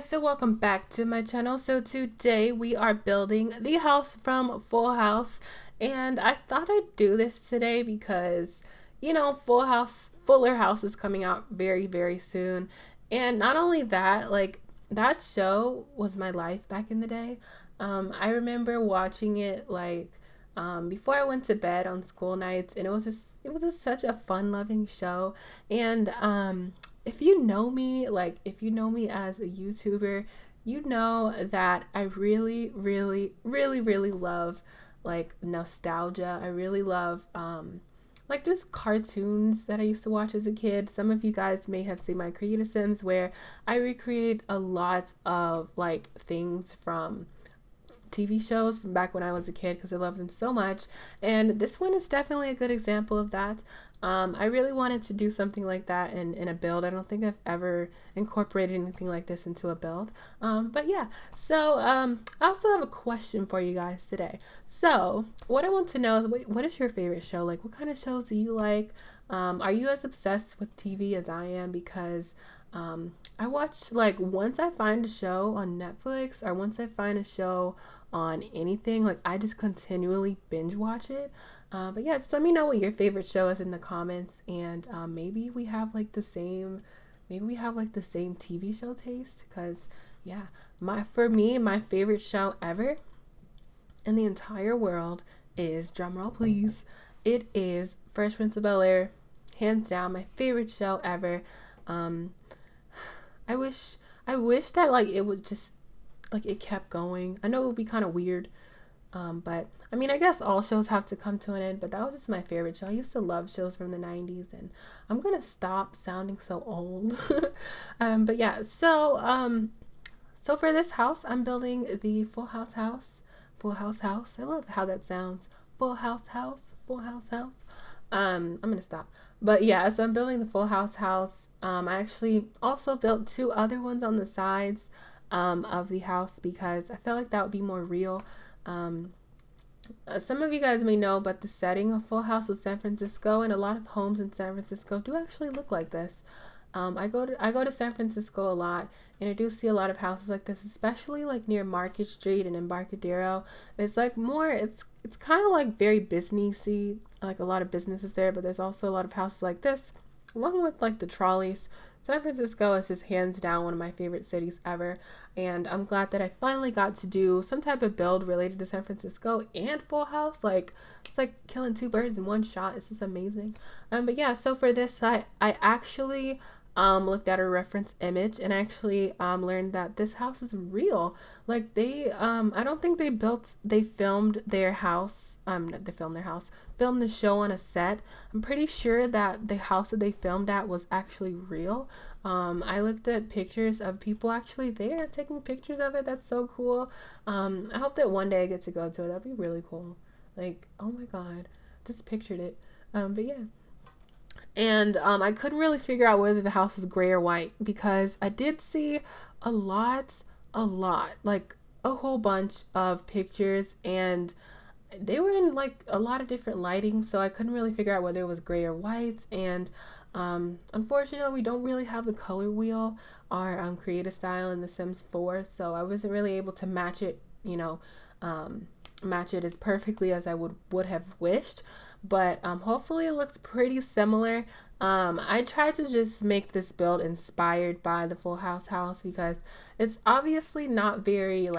guys, so welcome back to my channel. So today we are building the house from Full House, and I thought I'd do this today because Fuller House is coming out very soon. And not only that, like, that show was my life back in the day. I remember watching it before I went to bed on school nights, and it was just such a fun loving show. And if you know me as a YouTuber, you know that I really love like nostalgia. I really love like just cartoons that I used to watch as a kid. Some of you guys may have seen my Creative Sims where I recreate a lot of like things from TV shows from back when I was a kid because I love them so much. And this one is definitely a good example of that. I really wanted to do something like that in a build. I don't think I've ever incorporated anything like this into a build. But yeah, so I also have a question for you guys today. So what I want to know is, what is your favorite show? Like, what kind of shows do you like? Are you as obsessed with TV as I am? Because I watch, like, once I find a show on Netflix or once I find a show on anything, like, I just continually binge watch it. But yeah, just let me know what your favorite show is in the comments, and maybe we have like the same TV show taste. Because yeah, for me, my favorite show ever in the entire world is, drumroll please, it is Fresh Prince of Bel-Air. Hands down, my favorite show ever. Um, I wish that like it would just like it kept going. I know it would be kind of weird, but I mean, I guess all shows have to come to an end, but that was just my favorite show. I used to love shows from the 90s, and I'm gonna stop sounding so old. But yeah, so for this house, I'm building the Full House house. Full House house. I love how that sounds. Full House house. Full House house. I'm gonna stop. But yeah, so I'm building the Full House house. I actually also built two other ones on the sides of the house because I felt like that would be more real. Some of you guys may know, but the setting of Full House was San Francisco, and a lot of homes in San Francisco do actually look like this. I go to San Francisco a lot, and I do see a lot of houses like this, especially like near Market Street and Embarcadero. It's like more, it's kind of like very businessy, like a lot of businesses there, but there's also a lot of houses like this, along with like the trolleys. San Francisco is just hands down one of my favorite cities ever, and I'm glad that I finally got to do some type of build related to San Francisco and Full House. Like, it's like killing two birds in one shot. It's just amazing. But yeah, so for this, I actually looked at a reference image and actually learned that this house is real. Like, I don't think they filmed their house. Filmed the show on a set. I'm pretty sure that the house that they filmed at was actually real. I looked at pictures of people actually there taking pictures of it. That's so cool. I hope that one day I get to go to it. That'd be really cool. Like, oh my god, just pictured it. But yeah. And I couldn't really figure out whether the house was gray or white because I did see a lot, like a whole bunch of pictures, and they were in like a lot of different lighting, so I couldn't really figure out whether it was gray or white. And unfortunately, we don't really have the color wheel or creative style in The Sims 4, so I wasn't really able to match it, match it as perfectly as I would have wished. But hopefully it looks pretty similar. I tried to just make this build inspired by the Full House house because it's obviously not very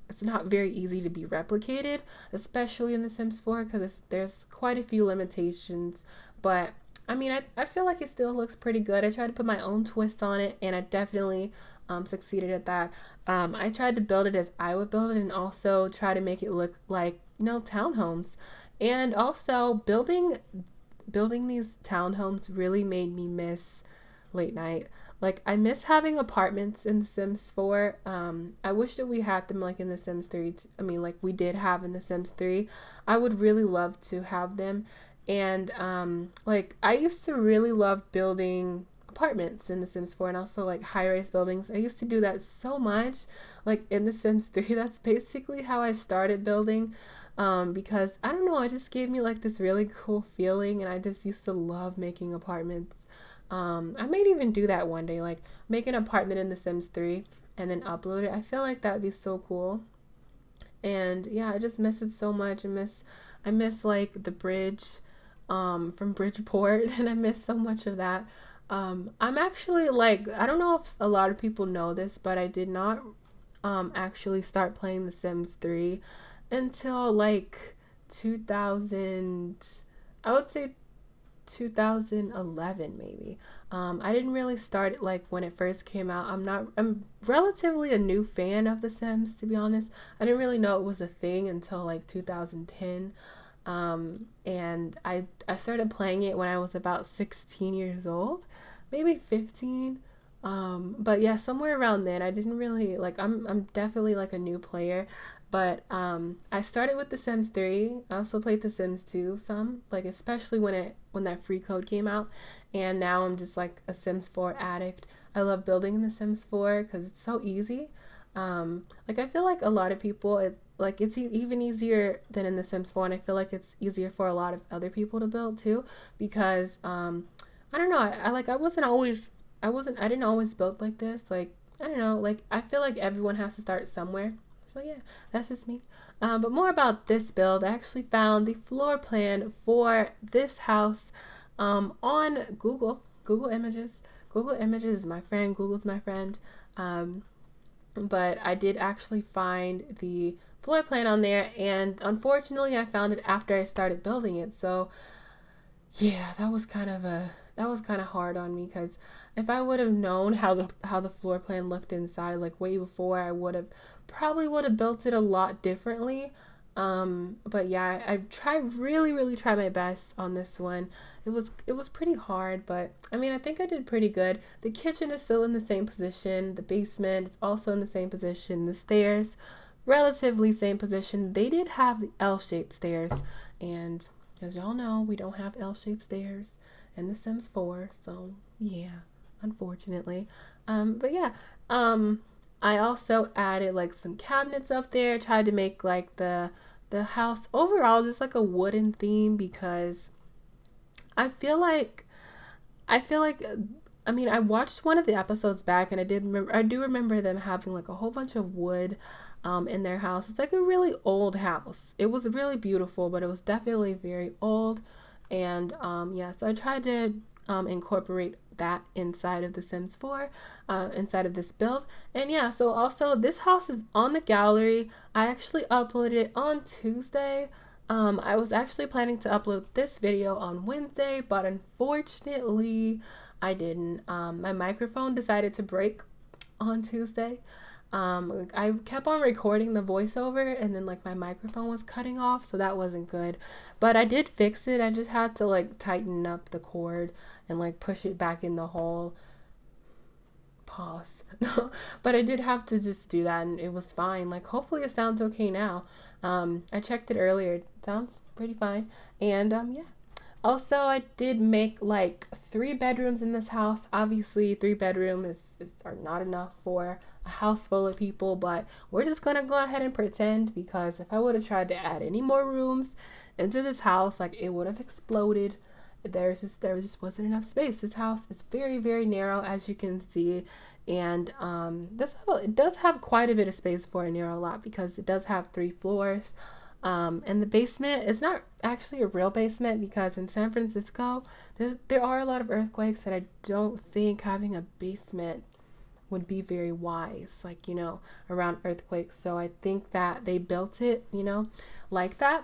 it's not very easy to be replicated, especially in The Sims 4 because there's quite a few limitations. But I mean, I feel like it still looks pretty good. I tried to put my own twist on it, and I definitely succeeded at that. I tried to build it as I would build it, and also try to make it look like townhomes. And also building these townhomes really made me miss late night. Like, I miss having apartments in The Sims 4. I wish that we had them like in The Sims 3. Like we did have in The Sims 3. I would really love to have them. And like, I used to really love building apartments in The Sims 4, and also like high-rise buildings. I used to do that so much. Like in The Sims 3, that's basically how I started building. Because I don't know, it just gave me like this really cool feeling, and I just used to love making apartments. I might even do that one day, like make an apartment in The Sims 3 and then upload it. I feel like that would be so cool. And yeah, I just miss it so much. I miss like the bridge from Bridgeport, and I miss so much of that. I'm actually like, I don't know if a lot of people know this, but I did not actually start playing The Sims 3 until like 2000, I would say 2011 maybe. I didn't really start it like when it first came out. I'm relatively a new fan of The Sims, to be honest. I didn't really know it was a thing until like 2010. And I started playing it when I was about 16 years old, maybe 15. But yeah, somewhere around then. I didn't really like, I'm definitely like a new player, but I started with The Sims 3. I also played The Sims 2 some, like especially when that free code came out, and now I'm just like a Sims 4 addict. I love building in The Sims 4 because it's so easy. Like I feel like a lot of people, it's even easier than in The Sims 4, and I feel like it's easier for a lot of other people to build too, because I don't know, I didn't always build like this. Like, I don't know, like I feel like everyone has to start somewhere. So yeah, that's just me. But more about this build, I actually found the floor plan for this house on Google Images. Google Images is my friend. Google's my friend. But I did actually find the floor plan on there, and unfortunately I found it after I started building it. So yeah, that was kind of hard on me, because if I would have known how the floor plan looked inside like way before, I would have built it a lot differently. But yeah, I tried really try my best on this one. It was pretty hard, but I mean, I think I did pretty good. The kitchen is still in the same position. The basement is also in the same position. The stairs, relatively same position. They did have the L-shaped stairs, and as y'all know, we don't have L-shaped stairs in The Sims 4, so yeah, unfortunately. But yeah, I also added like some cabinets up there. Tried to make like the house overall just like a wooden theme, because I feel like I feel like I mean, I watched one of the episodes back, and I do remember them having like a whole bunch of wood in their house. It's like a really old house. It was really beautiful, but it was definitely very old. And yeah, so I tried to incorporate that inside of The Sims 4, inside of this build. And yeah, so also this house is on the gallery. I actually uploaded it on Tuesday. I was actually planning to upload this video on Wednesday, but unfortunately I didn't. My microphone decided to break on Tuesday. I kept on recording the voiceover, and then like my microphone was cutting off, so that wasn't good. But I did fix it. I just had to like tighten up the cord and like push it back in the hole. Pause. But I did have to just do that, and it was fine. Like, hopefully it sounds okay now. I checked it earlier. It sounds pretty fine. And yeah. Also, I did make like 3 bedrooms in this house. Obviously, 3 bedrooms are not enough for a house full of people, but we're just gonna go ahead and pretend, because if I would have tried to add any more rooms into this house, like, it would have exploded. There just wasn't enough space. This house is very narrow, as you can see, and it does have quite a bit of space for a narrow lot, because it does have 3 floors. And the basement is not actually a real basement, because in San Francisco there are a lot of earthquakes, and I don't think having a basement would be very wise, like, around earthquakes. So I think that they built it, like that.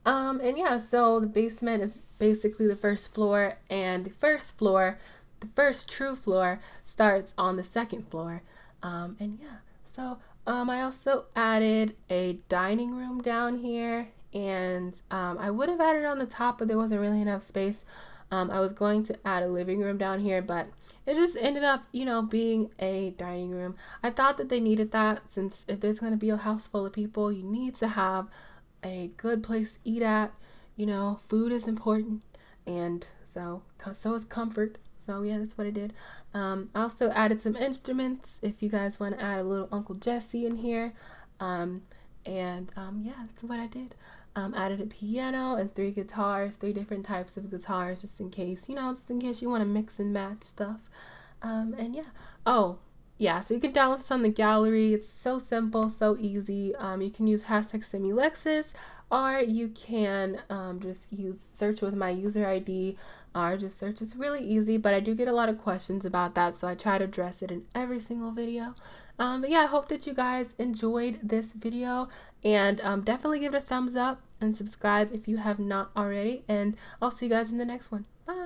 And yeah, so the basement is basically the first floor, and the first true floor starts on the second floor. And yeah, so I also added a dining room down here, and I would have added it on the top, but there wasn't really enough space. I was going to add a living room down here, but it just ended up, being a dining room. I thought that they needed that, since if there's going to be a house full of people, you need to have a good place to eat at. Food is important, and so is comfort. So yeah, that's what I did. I also added some instruments, if you guys want to add a little Uncle Jesse in here. And yeah, that's what I did. Added a piano and 3 guitars, 3 different types of guitars, just in case, just in case you want to mix and match stuff. And yeah. Oh, yeah, so you can download this on the gallery. It's so simple, so easy. You can use hashtag SimmyLexis, or you can just search with my user ID, or just search. It's really easy, but I do get a lot of questions about that, so I try to address it in every single video. But yeah, I hope that you guys enjoyed this video, and definitely give it a thumbs up and subscribe if you have not already, and I'll see you guys in the next one. Bye!